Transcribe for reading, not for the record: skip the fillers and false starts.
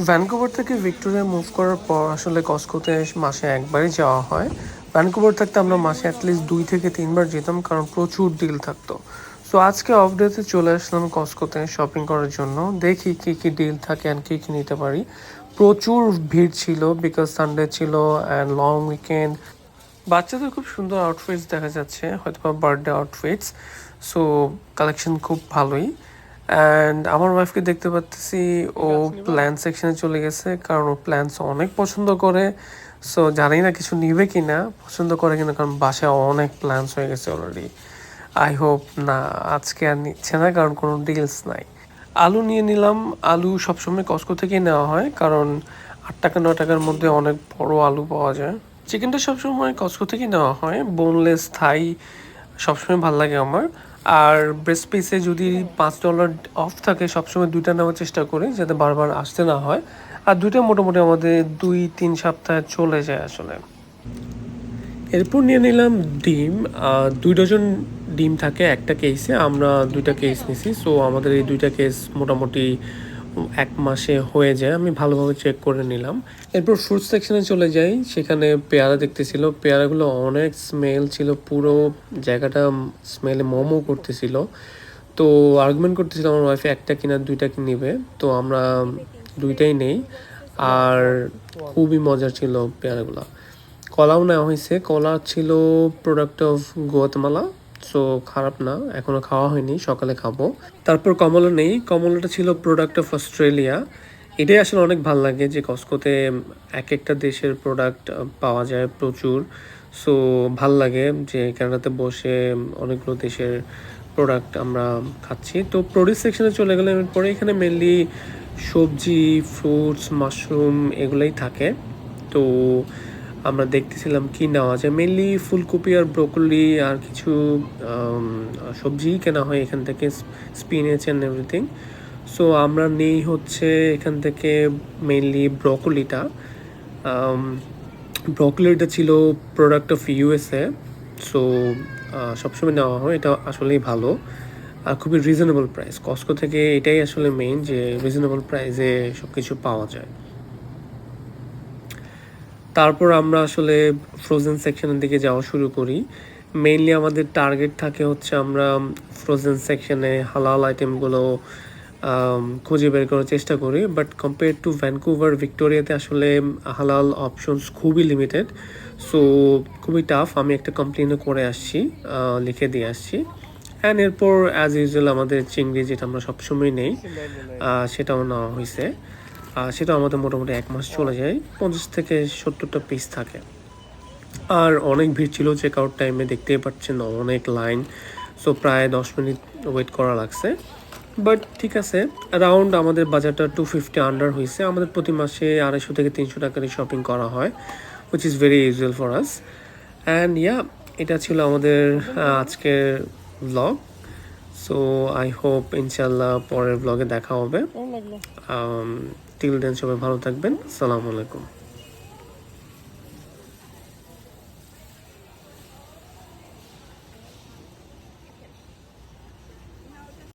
Vancouver থেকে Victoria move করার পর আসলে কস্কোতে মাসে একবারই যাওয়া হয়। ভ্যানকুভার থাকতে আমরা মাসে অ্যাটলিস্ট 2 থেকে 3 বার যেতাম, কারণ প্রচুর ডিল থাকতো। সো আজকে অফ ডেতে চলে আসলাম কস্কোতে শপিং করার জন্য। দেখি কী কী ডিল থাকে অ্যান্ড কী কী নিতে পারি। প্রচুর ভিড় ছিল বিকজ সানডে ছিল অ্যান্ড লং উইকেন্ড। বাচ্চাদের খুব সুন্দর আউটফিটস দেখা যাচ্ছে, হয়তো বা বার্থডে আউটফিটস। সো কালেকশন খুব ভালোই। অ্যান্ড আমার ওয়াইফকে দেখতে পাচ্ছি ও প্ল্যান সেকশনে চলে গেছে, কারণ ও প্ল্যান্স অনেক পছন্দ করে। সো জানি না কিছু নিবে কি না, পছন্দ করে কিনা, কারণ বাসায় অনেক প্ল্যান্স হয়ে গেছে অলরেডি। আই হোপ না আজকে আর নিচ্ছে না, কারণ কোনো ডিলস নাই। আলু নিয়ে নিলাম। আলু সবসময় কস্কো থেকেই নেওয়া হয়, কারণ 8 টাকা 9 টাকার মধ্যে অনেক বড় আলু পাওয়া যায়। চিকেনটা সবসময় কস্কো থেকেই নেওয়া হয়, বোনলেস থাই সবসময় ভালো লাগে আমার। আর ব্রেস্ট পিসে যদি $5 অফ থাকে সবসময় 2টা নেওয়ার চেষ্টা করি, যাতে বারবার আসতে না হয়। আর 2টা মোটামুটি আমাদের 2-3 সপ্তাহে চলে যায় আসলে। এরপর নিয়ে নিলাম ডিম। 2 ডজন ডিম থাকে একটা কেসে, আমরা 2টা কেস নিছি। সো আমাদের এই 2টা কেস মোটামুটি 1 মাসে হয়ে যায়, আমি ভালোভাবে চেক করে নিলাম। এরপর ফ্রুট সেকশনে চলে যাই, সেখানে পেয়ারা দেখতেছিল। পেয়ারাগুলো অনেক স্মেল ছিল, পুরো জায়গাটা স্মেলে মোমো করতেছিল। তো আর্গুমেন্ট করতেছিল আমার ওয়াইফে একটা কিনা 2টা কি নিবে, তো আমরা 2টাই নেই। আর খুবই মজার ছিল পেয়ারাগুলো। কলাও নেওয়া হয়েছে, কলা ছিল প্রোডাক্ট অফ গুয়াতেমালা। সো খারাপ না, এখনও খাওয়া হয়নি, সকালে খাবো। তারপর কমলা নেই, কমলাটা ছিল প্রোডাক্ট অফ অস্ট্রেলিয়া। এটাই আসলে অনেক ভালো লাগে যে কস্কোতে এক একটা দেশের প্রোডাক্ট পাওয়া যায় প্রচুর। সো ভাল লাগে যে ক্যানাডাতে বসে অনেকগুলো দেশের প্রোডাক্ট আমরা খাচ্ছি। তো প্রোডিউস সেকশনে চলে গেলে পরে এখানে মেনলি সবজি, ফ্রুটস, মাশরুম এগুলোই থাকে। তো আমরা দেখতেছিলাম কি নেওয়া যায়, মেনলি ফুলকপি আর ব্রোকলি আর কিছু সবজি কেনা হয় এখান থেকে, স্পিনেচ অ্যান্ড এভরিথিং। সো আমরা নেই হচ্ছে এখান থেকে মেনলি ব্রোকলিটা। ব্রোকলিটা ছিল প্রোডাক্ট অফ ইউএসএ। সো সবসময় নেওয়া হয়, এটা আসলেই ভালো আর খুবই রিজনেবল প্রাইস। কস্কো থেকে এটাই আসলে মেইন, যে রিজনেবল প্রাইসে সব কিছু পাওয়া যায়। তারপর আমরা আসলে ফ্রোজেন সেকশনের দিকে যাওয়া শুরু করি। মেইনলি আমাদের টার্গেট থাকে হচ্ছে আমরা ফ্রোজেন সেকশনে হালাল আইটেমগুলো খুঁজে বের করার চেষ্টা করি। বাট কম্পেয়ার টু ভ্যানকুভার, ভিক্টোরিয়াতে আসলে হালাল অপশনস খুবই লিমিটেড। সো খুবই টাফ। আমি একটা কমপ্লেনও করে আসছি, লিখে দিয়ে আসছি। অ্যান্ড এরপর অ্যাজ ইউজুয়াল আমাদের চিংড়ি, যেটা আমরা সবসময় নেই, সেটাও নেওয়া হয়েছে। সেটা আমাদের মোটামুটি 1 মাস চলে যায়। 50 থেকে 70টা পিস থাকে। আর অনেক ভিড় ছিল চেক আউট টাইমে, দেখতেই পাচ্ছেন অনেক লাইন। সো প্রায় 10 মিনিট ওয়েট করা লাগছে। বাট ঠিক আছে, অ্যারাউন্ড আমাদের বাজারটা 250 আন্ডার হয়েছে। আমাদের প্রতি মাসে 250 থেকে 300 টাকারই শপিং করা হয়, which is very usual for us. And yeah, এটা ছিল আমাদের আজকের ব্লগ। সো আই হোপ ইনশাল্লাহ পরের ব্লগে দেখা হবে। টিল দেন সবাই ভালো থাকবেন। আসসালামু আলাইকুম।